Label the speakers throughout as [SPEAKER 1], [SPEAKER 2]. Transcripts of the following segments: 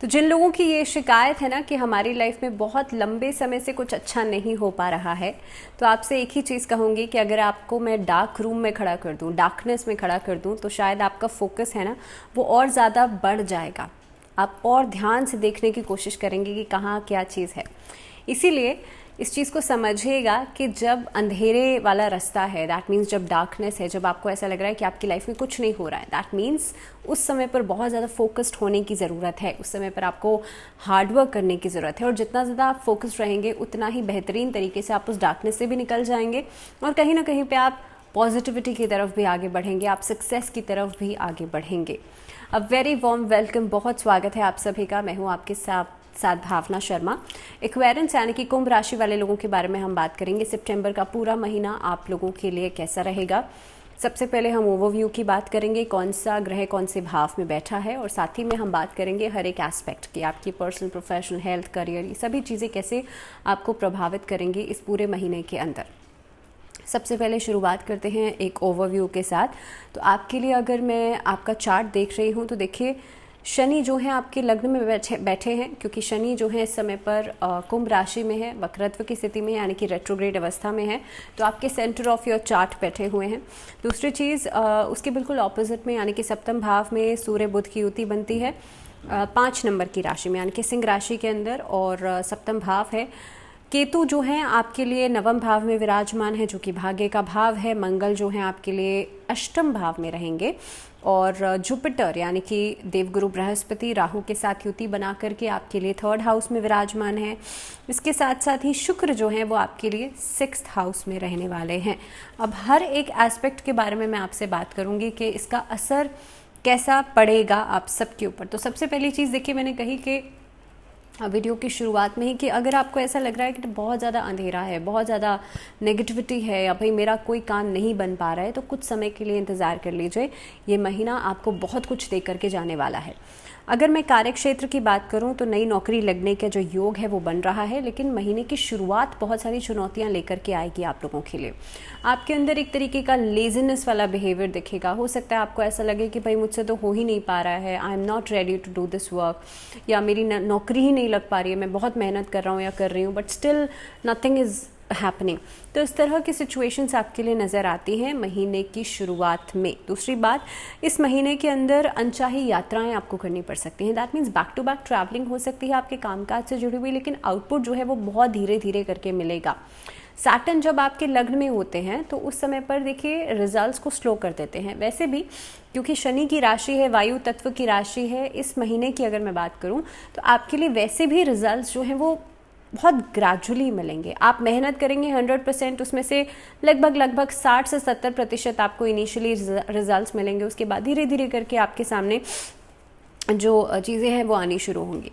[SPEAKER 1] तो जिन लोगों की ये शिकायत है ना कि हमारी लाइफ में बहुत लंबे समय से कुछ अच्छा नहीं हो पा रहा है, तो आपसे एक ही चीज़ कहूँगी कि अगर आपको मैं डार्क रूम में खड़ा कर दूँ, डार्कनेस में खड़ा कर दूँ, तो शायद आपका फोकस है ना वो और ज़्यादा बढ़ जाएगा। आप और ध्यान से देखने की कोशिश करेंगे कि कहाँ क्या चीज़ है। इसीलिए इस चीज़ को समझिएगा कि जब अंधेरे वाला रास्ता है, दैट मीन्स जब डार्कनेस है, जब आपको ऐसा लग रहा है कि आपकी लाइफ में कुछ नहीं हो रहा है, दैट मीन्स उस समय पर बहुत ज़्यादा फोकस्ड होने की ज़रूरत है। उस समय पर आपको हार्डवर्क करने की ज़रूरत है, और जितना ज़्यादा आप फोकस्ड रहेंगे उतना ही बेहतरीन तरीके से आप उस डार्कनेस से भी निकल जाएंगे, और कहीं ना कहीं पर आप पॉजिटिविटी की तरफ भी आगे बढ़ेंगे, आप सक्सेस की तरफ भी आगे बढ़ेंगे। अ वेरी वार्म वेलकम, बहुत स्वागत है आप सभी का। मैं हूँ आपके साथ भावना शर्मा। एक्वेरियंस यानी कि कुंभ राशि वाले लोगों के बारे में हम बात करेंगे। सितंबर का पूरा महीना आप लोगों के लिए कैसा रहेगा। सबसे पहले हम ओवरव्यू की बात करेंगे, कौन सा ग्रह कौन से भाव में बैठा है, और साथ ही में हम बात करेंगे हर एक एस्पेक्ट की, आपकी पर्सनल, प्रोफेशनल, हेल्थ, करियर, ये सभी चीज़ें कैसे आपको प्रभावित करेंगी इस पूरे महीने के अंदर। सबसे पहले शुरुआत करते हैं एक ओवरव्यू के साथ। तो आपके लिए अगर मैं आपका चार्ट देख रही हूँ तो देखिए, शनि जो है आपके लग्न में बैठे हैं, क्योंकि शनि जो है इस समय पर कुंभ राशि में है, वक्रत्व की स्थिति में, यानी कि रेट्रोग्रेड अवस्था में है। तो आपके सेंटर ऑफ योर चार्ट बैठे हुए हैं। दूसरी चीज़, उसके बिल्कुल ऑपोजिट में यानी कि सप्तम भाव में सूर्य बुध की युति बनती है 5 नंबर की राशि में, यानी कि सिंह राशि के अंदर, और सप्तम भाव है। केतु जो है आपके लिए नवम भाव में विराजमान है, जो कि भाग्य का भाव है। मंगल जो है आपके लिए अष्टम भाव में रहेंगे, और जुपिटर यानी कि देवगुरु बृहस्पति राहु के साथ युति बना करके आपके लिए 3rd हाउस में विराजमान है। इसके साथ साथ ही शुक्र जो है वो आपके लिए 6th हाउस में रहने वाले हैं। अब हर एक एस्पेक्ट के बारे में मैं आपसे बात करूंगी कि इसका असर कैसा पड़ेगा आप सबके ऊपर। तो सबसे पहली चीज़ देखिए, मैंने कही कि वीडियो की शुरुआत में ही कि अगर आपको ऐसा लग रहा है कि बहुत ज़्यादा अंधेरा है, बहुत ज़्यादा नेगेटिविटी है, या भाई मेरा कोई काम नहीं बन पा रहा है, तो कुछ समय के लिए इंतज़ार कर लीजिए। ये महीना आपको बहुत कुछ दे करके जाने वाला है। अगर मैं कार्य क्षेत्र की बात करूं तो नई नौकरी लगने का जो योग है वो बन रहा है, लेकिन महीने की शुरुआत बहुत सारी चुनौतियां लेकर के आएगी आप लोगों के लिए। आपके अंदर एक तरीके का लेजीनेस वाला बिहेवियर दिखेगा। हो सकता है आपको ऐसा लगे कि भाई मुझसे तो हो ही नहीं पा रहा है, I am not ready to do this work, या मेरी नौकरी ही नहीं लग पा रही है, मैं बहुत मेहनत कर रहा हूँ या कर रही हूँ, but still nothing is happening. तो इस तरह की सिचुएशंस आपके लिए नज़र आती हैं महीने की शुरुआत में। दूसरी बात, इस महीने के अंदर अनचाही यात्राएं आपको करनी पड़ सकती हैं। That means back to back travelling हो सकती है आपके कामकाज से जुड़ी हुई, लेकिन आउटपुट जो है वो बहुत धीरे धीरे करके मिलेगा। सैटर्न जब आपके लग्न में होते हैं तो उस समय पर देखिए रिजल्ट्स को स्लो कर देते हैं। वैसे भी क्योंकि शनि की राशि है, वायु तत्व की राशि है, इस महीने की अगर मैं बात करूं तो आपके लिए वैसे भी रिजल्ट्स जो हैं वो बहुत ग्रेजुअली मिलेंगे। आप मेहनत करेंगे 100%, उसमें से लगभग 60 से 70% आपको इनिशियली रिजल्ट्स मिलेंगे। उसके बाद धीरे धीरे करके आपके सामने जो चीज़ें हैं वो आनी शुरू होंगी।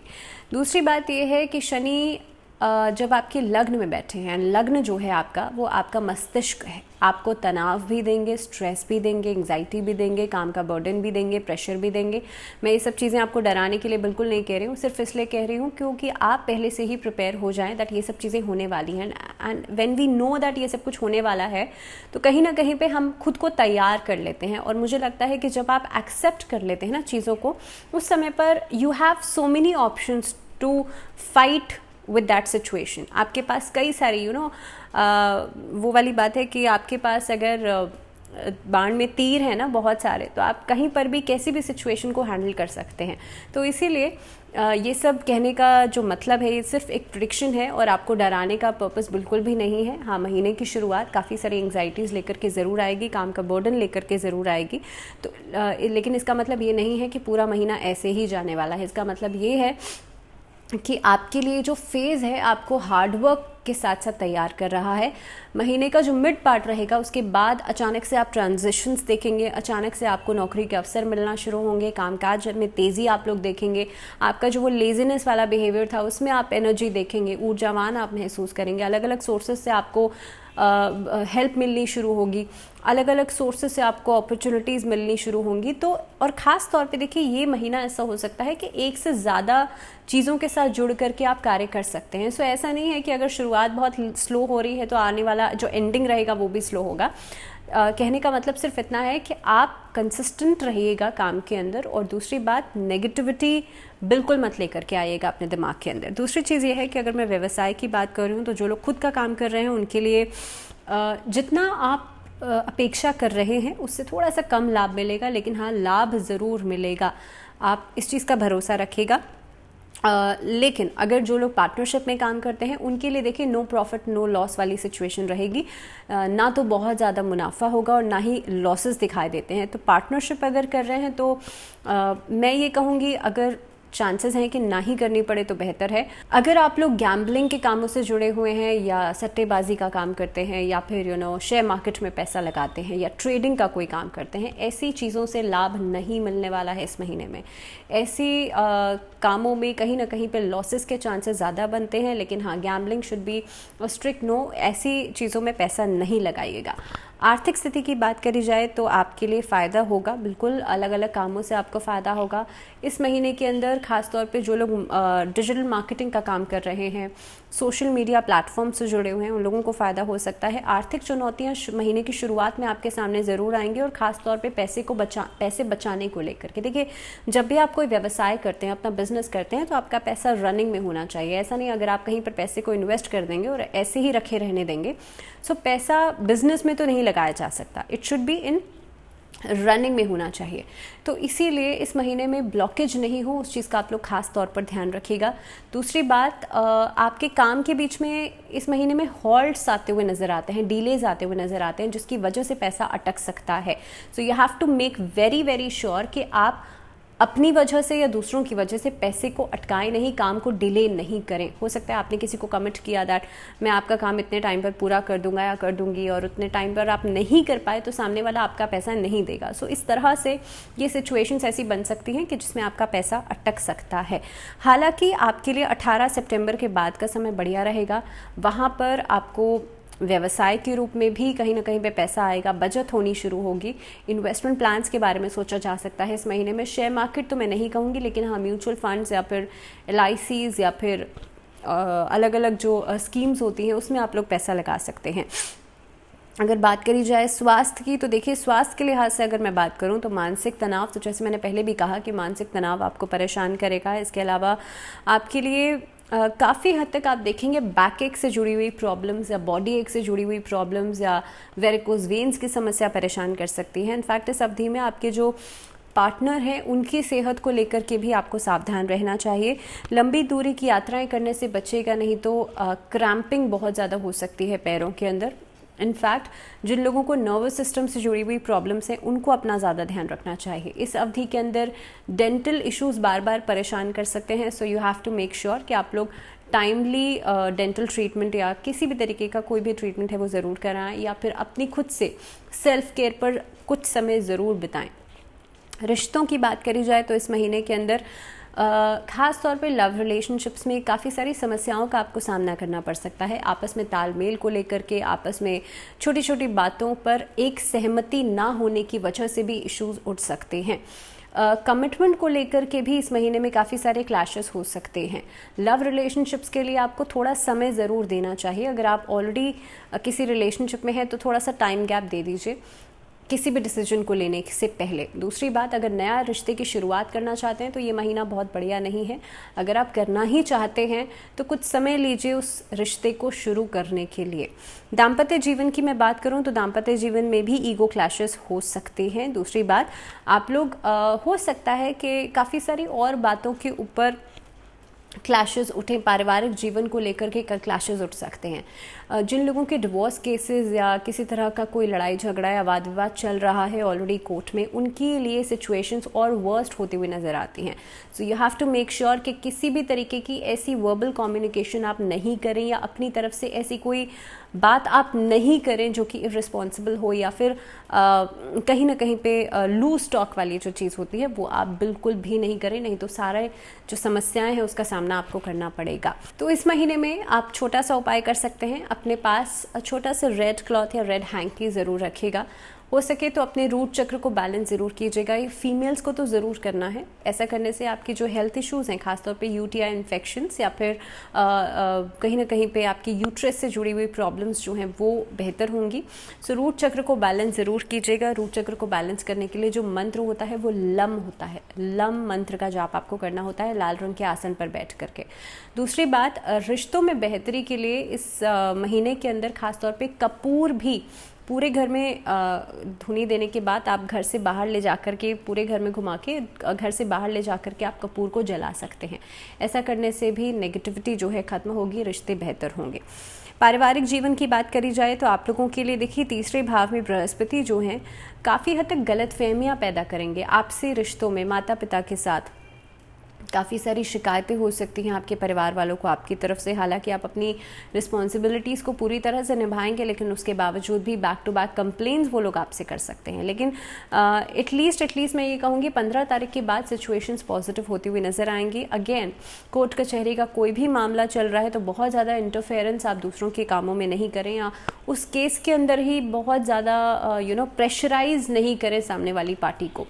[SPEAKER 1] दूसरी बात यह है कि शनि जब आपके लग्न में बैठे हैं, लग्न जो है आपका वो आपका मस्तिष्क है, आपको तनाव भी देंगे, स्ट्रेस भी देंगे, एंग्जाइटी भी देंगे, काम का बर्डन भी देंगे, प्रेशर भी देंगे। मैं ये सब चीज़ें आपको डराने के लिए बिल्कुल नहीं कह रही हूँ, सिर्फ इसलिए कह रही हूँ क्योंकि आप पहले से ही प्रिपेयर हो जाएं दैट ये सब चीज़ें होने वाली हैं। And when we know that ये सब कुछ होने वाला है तो कहीं ना कहीं पे हम खुद को तैयार कर लेते हैं। और मुझे लगता है कि जब आप एक्सेप्ट कर लेते हैं ना चीज़ों को, उस समय पर you have so many options to fight with that situation. आपके पास कई सारी वो वाली बात है कि आपके पास अगर बाण में तीर है ना बहुत सारे, तो आप कहीं पर भी कैसी भी सिचुएशन को हैंडल कर सकते हैं। तो इसीलिए ये सब कहने का जो मतलब है, ये सिर्फ एक प्रेडिक्शन है और आपको डराने का पर्पस बिल्कुल भी नहीं है। हाँ, महीने की शुरुआत काफ़ी सारी एंग्जाइटीज़ लेकर के ज़रूर आएगी, काम का बर्डन लेकर के ज़रूर आएगी। तो लेकिन इसका मतलब ये नहीं है कि पूरा महीना ऐसे ही जाने वाला है। इसका मतलब ये है कि आपके लिए जो फेज़ है आपको हार्डवर्क के साथ साथ तैयार कर रहा है। महीने का जो मिड पार्ट रहेगा उसके बाद अचानक से आप ट्रांजिशंस देखेंगे, अचानक से आपको नौकरी के अवसर मिलना शुरू होंगे, कामकाज में तेज़ी आप लोग देखेंगे। आपका जो वो लेजीनेस वाला बिहेवियर था उसमें आप एनर्जी देखेंगे, ऊर्जावान आप महसूस करेंगे। अलग अलग सोर्सेज से आपको हेल्प मिलनी शुरू होगी, अलग अलग सोर्सेज से आपको अपॉर्चुनिटीज़ मिलनी शुरू होंगी। तो और ख़ास तौर पे देखिए, ये महीना ऐसा हो सकता है कि एक से ज़्यादा चीज़ों के साथ जुड़ करके आप कार्य कर सकते हैं। सो ऐसा नहीं है कि अगर शुरुआत बहुत स्लो हो रही है तो आने वाला जो एंडिंग रहेगा वो भी स्लो होगा। कहने का मतलब सिर्फ इतना है कि आप कंसिस्टेंट रहिएगा काम के अंदर, और दूसरी बात, नेगेटिविटी बिल्कुल मत लेकर के आइएगा अपने दिमाग के अंदर। दूसरी चीज़ ये है कि अगर मैं व्यवसाय की बात कर रही हूँ तो जो लोग खुद का काम कर रहे हैं उनके लिए जितना आप अपेक्षा कर रहे हैं उससे थोड़ा सा कम लाभ मिलेगा, लेकिन हाँ लाभ ज़रूर मिलेगा, आप इस चीज़ का भरोसा रखिएगा। लेकिन अगर जो लोग पार्टनरशिप में काम करते हैं उनके लिए देखिए नो प्रॉफिट नो लॉस वाली सिचुएशन रहेगी, ना तो बहुत ज़्यादा मुनाफा होगा और ना ही लॉसेस दिखाई देते हैं। तो पार्टनरशिप अगर कर रहे हैं तो मैं ये कहूँगी अगर चांसेस हैं कि ना ही करनी पड़े तो बेहतर है। अगर आप लोग गैम्बलिंग के कामों से जुड़े हुए हैं या सट्टेबाजी का काम करते हैं या फिर शेयर मार्केट में पैसा लगाते हैं या ट्रेडिंग का कोई काम करते हैं, ऐसी चीज़ों से लाभ नहीं मिलने वाला है इस महीने में। ऐसी कामों में कहीं ना कहीं पे लॉसेस के चांसेस ज़्यादा बनते हैं, लेकिन हाँ gambling should be strict no, ऐसी चीज़ों में पैसा नहीं लगाइएगा। आर्थिक स्थिति की बात करी जाए तो आपके लिए फ़ायदा होगा, बिल्कुल अलग अलग कामों से आपको फ़ायदा होगा इस महीने के अंदर। ख़ासतौर पे जो लोग डिजिटल मार्केटिंग का काम कर रहे हैं, सोशल मीडिया प्लेटफॉर्म से जुड़े हुए हैं, उन लोगों को फ़ायदा हो सकता है। आर्थिक चुनौतियां महीने की शुरुआत में आपके सामने ज़रूर आएंगी, और ख़ासतौर पे पैसे बचाने को लेकर के। देखिए जब भी आप कोई व्यवसाय करते हैं, अपना बिजनेस करते हैं, तो आपका पैसा रनिंग में होना चाहिए। ऐसा नहीं अगर आप कहीं पर पैसे को इन्वेस्ट कर देंगे और ऐसे ही रखे रहने देंगे, सो पैसा बिजनेस में तो नहीं लगाया जा सकता, it should be in running में होना चाहिए। तो इसीलिए इस महीने में ब्लॉकेज नहीं हो, उस चीज़ का आप लोग खास तौर पर ध्यान रखिएगा। दूसरी बात, आपके काम के बीच में इस महीने में हॉल्ट्स आते हुए नज़र आते हैं, डिलेज आते हुए नज़र आते हैं, जिसकी वजह से पैसा अटक सकता है। So you have to make very very sure कि आप अपनी वजह से या दूसरों की वजह से पैसे को अटकाएं नहीं, काम को डिले नहीं करें। हो सकता है आपने किसी को कमिट किया दैट मैं आपका काम इतने टाइम पर पूरा कर दूंगा या कर दूंगी, और उतने टाइम पर आप नहीं कर पाए तो सामने वाला आपका पैसा नहीं देगा। सो इस तरह से ये सिचुएशंस ऐसी बन सकती हैं कि जिसमें आपका पैसा अटक सकता है। हालांकि आपके लिए 18 सितंबर के बाद का समय बढ़िया रहेगा, वहाँ पर आपको व्यवसाय के रूप में भी कहीं ना कहीं पे पैसा आएगा, बचत होनी शुरू होगी, इन्वेस्टमेंट प्लान्स के बारे में सोचा जा सकता है इस महीने में। शेयर मार्केट तो मैं नहीं कहूँगी, लेकिन हाँ म्यूचुअल फंड्स या फिर LICs या फिर अलग अलग जो स्कीम्स होती हैं उसमें आप लोग पैसा लगा सकते हैं। अगर बात करी जाए स्वास्थ्य की, तो देखिए स्वास्थ्य के लिहाज से अगर मैं बात करूं तो मानसिक तनाव, तो जैसे मैंने पहले भी कहा कि मानसिक तनाव आपको परेशान करेगा। इसके अलावा आपके लिए काफ़ी हद तक आप देखेंगे बैक एक से जुड़ी हुई प्रॉब्लम्स या बॉडी एक से जुड़ी हुई प्रॉब्लम्स या वेरिकोज वेन्स की समस्या परेशान कर सकती है। इनफैक्ट इस अवधि में आपके जो पार्टनर हैं उनकी सेहत को लेकर के भी आपको सावधान रहना चाहिए। लंबी दूरी की यात्राएं करने से बचेगा, नहीं तो क्रैम्पिंग बहुत ज़्यादा हो सकती है पैरों के अंदर। इनफैक्ट जिन लोगों को नर्वस सिस्टम से जुड़ी हुई प्रॉब्लम्स हैं उनको अपना ज़्यादा ध्यान रखना चाहिए। इस अवधि के अंदर डेंटल इश्यूज़ बार बार परेशान कर सकते हैं, so you have to make sure कि आप लोग टाइमली डेंटल ट्रीटमेंट या किसी भी तरीके का कोई भी ट्रीटमेंट है वो ज़रूर कराएं, या फिर अपनी खुद से सेल्फ केयर पर कुछ समय ज़रूर बिताएं। रिश्तों की बात करी जाए तो इस महीने के अंदर ख़ास तौर पे लव रिलेशनशिप्स में काफ़ी सारी समस्याओं का आपको सामना करना पड़ सकता है। आपस में तालमेल को लेकर के, आपस में छोटी छोटी बातों पर एक सहमति ना होने की वजह से भी इश्यूज उठ सकते हैं। कमिटमेंट को लेकर के भी इस महीने में काफ़ी सारे क्लैशेस हो सकते हैं। लव रिलेशनशिप्स के लिए आपको थोड़ा समय ज़रूर देना चाहिए। अगर आप ऑलरेडी किसी रिलेशनशिप में हैं तो थोड़ा सा टाइम गैप दे दीजिए किसी भी डिसीजन को लेने से पहले। दूसरी बात, अगर नया रिश्ते की शुरुआत करना चाहते हैं तो ये महीना बहुत बढ़िया नहीं है। अगर आप करना ही चाहते हैं तो कुछ समय लीजिए उस रिश्ते को शुरू करने के लिए। दाम्पत्य जीवन की मैं बात करूं तो दाम्पत्य जीवन में भी ईगो क्लैशेस हो सकते हैं। दूसरी बात, आप लोग हो सकता है कि काफ़ी सारी और बातों के ऊपर क्लैशेस उठें, पारिवारिक जीवन को लेकर के क्लैशेस उठ सकते हैं। जिन लोगों के डिवोर्स केसेस या किसी तरह का कोई लड़ाई झगड़ा या वाद विवाद चल रहा है ऑलरेडी कोर्ट में, उनके लिए सिचुएशंस और वर्स्ट होती हुई नज़र आती हैं। So you have to make sure कि किसी भी तरीके की ऐसी वर्बल कम्युनिकेशन आप नहीं करें या अपनी तरफ से ऐसी कोई बात आप नहीं करें जो कि इररिस्पॉन्सिबल हो, या फिर कहीं ना कहीं पे लूज टॉक वाली जो चीज़ होती है वो आप बिल्कुल भी नहीं करें, नहीं तो सारे जो समस्याएं हैं उसका सामना आपको करना पड़ेगा। तो इस महीने में आप छोटा सा उपाय कर सकते हैं, अपने पास छोटा सा रेड क्लॉथ या रेड हैंकी ज़रूर रखिएगा हो सके तो अपने रूट चक्र को बैलेंस ज़रूर कीजिएगा। ये फीमेल्स को तो ज़रूर करना है। ऐसा करने से आपकी जो हेल्थ इश्यूज़ हैं, खासतौर पे यूटीआई इन्फेक्शंस या फिर कहीं ना कहीं पे आपकी यूट्रस से जुड़ी हुई प्रॉब्लम्स जो हैं वो बेहतर होंगी। सो रूट चक्र को बैलेंस ज़रूर कीजिएगा। रूट चक्र को बैलेंस करने के लिए जो मंत्र होता है वो लम होता है। लम मंत्र का जाप आपको करना होता है लाल रंग के आसन पर बैठ करके। दूसरी बात, रिश्तों में बेहतरी के लिए इस महीने के अंदर खासतौर पे कपूर भी पूरे घर में धुनी देने के बाद आप घर से बाहर ले जाकर के, पूरे घर में घुमा के घर से बाहर ले जाकर के आप कपूर को जला सकते हैं। ऐसा करने से भी नेगेटिविटी जो है ख़त्म होगी, रिश्ते बेहतर होंगे। पारिवारिक जीवन की बात करी जाए तो आप लोगों के लिए देखिए, तीसरे भाव में बृहस्पति जो हैं काफ़ी हद तक गलतफहमियां पैदा करेंगे आपसी रिश्तों में। माता पिता के साथ काफ़ी सारी शिकायतें हो सकती हैं आपके परिवार वालों को आपकी तरफ से। हालांकि आप अपनी रिस्पॉन्सिबिलिटीज़ को पूरी तरह से निभाएंगे, लेकिन उसके बावजूद भी बैक टू बैक कंप्लेंट्स वो लोग आपसे कर सकते हैं। लेकिन एटलीस्ट मैं ये कहूँगी 15 तारीख के बाद सिचुएशंस पॉजिटिव होती हुई नजर आएंगी। अगेन, कोर्ट कचहरी का कोई भी मामला चल रहा है तो बहुत ज़्यादा इंटरफेरेंस आप दूसरों के कामों में नहीं करें, या उस केस के अंदर ही बहुत ज़्यादा प्रेशराइज नहीं करें सामने वाली पार्टी को।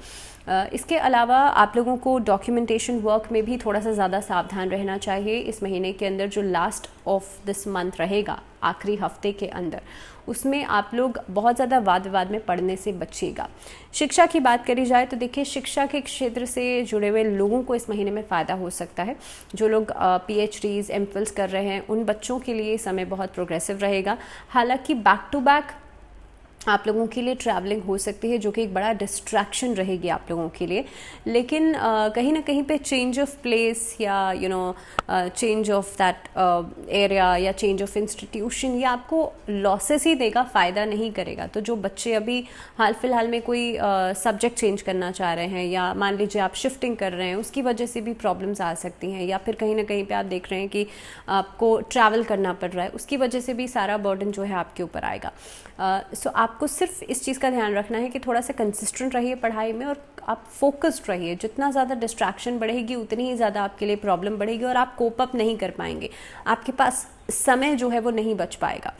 [SPEAKER 1] इसके अलावा आप लोगों को डॉक्यूमेंटेशन वर्क में भी थोड़ा सा ज़्यादा सावधान रहना चाहिए। इस महीने के अंदर जो लास्ट ऑफ दिस मंथ रहेगा, आखिरी हफ्ते के अंदर, उसमें आप लोग बहुत ज़्यादा वाद विवाद में पड़ने से बचिएगा। शिक्षा की बात करी जाए तो देखिए, शिक्षा के क्षेत्र से जुड़े हुए लोगों को इस महीने में फ़ायदा हो सकता है। जो लोग PhDs, MPhils कर रहे हैं, उन बच्चों के लिए समय बहुत प्रोग्रेसिव रहेगा। हालांकि बैक टू बैक आप लोगों के लिए ट्रैवलिंग हो सकती है, जो कि एक बड़ा डिस्ट्रैक्शन रहेगी आप लोगों के लिए। लेकिन कहीं ना कहीं पे चेंज ऑफ प्लेस या चेंज ऑफ दैट एरिया या चेंज ऑफ इंस्टीट्यूशन, ये आपको लॉसेस ही देगा, फ़ायदा नहीं करेगा। तो जो बच्चे अभी हाल फिलहाल में कोई सब्जेक्ट चेंज करना चाह रहे हैं, या मान लीजिए आप शिफ्टिंग कर रहे हैं, उसकी वजह से भी प्रॉब्लम्स आ सकती हैं, या फिर कहीं ना कहीं पे आप देख रहे हैं कि आपको ट्रैवल करना पड़ रहा है, उसकी वजह से भी सारा बर्डन जो है आपके ऊपर आएगा। सो आपको सिर्फ इस चीज़ का ध्यान रखना है कि थोड़ा सा कंसिस्टेंट रहिए पढ़ाई में, और आप फोकस्ड रहिए। जितना ज़्यादा डिस्ट्रैक्शन बढ़ेगी उतनी ही ज़्यादा आपके लिए प्रॉब्लम बढ़ेगी और आप कोप अप नहीं कर पाएंगे, आपके पास समय जो है वो नहीं बच पाएगा।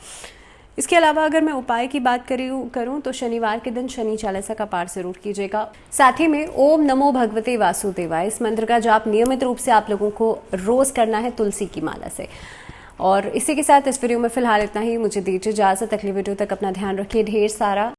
[SPEAKER 1] इसके अलावा अगर मैं उपाय की बात करूं तो शनिवार के दिन शनि चालीसा का पाठ जरूर कीजिएगा। साथ ही में ओम नमो भगवते वासुदेवाय, इस मंत्र का जाप नियमित रूप से आप लोगों को रोज करना है तुलसी की माला से। और इसी के साथ इस वीडियो में फिलहाल इतना ही। मुझे दीजिए इजाजत। अगली वीडियो तक अपना ध्यान रखिए ढेर सारा।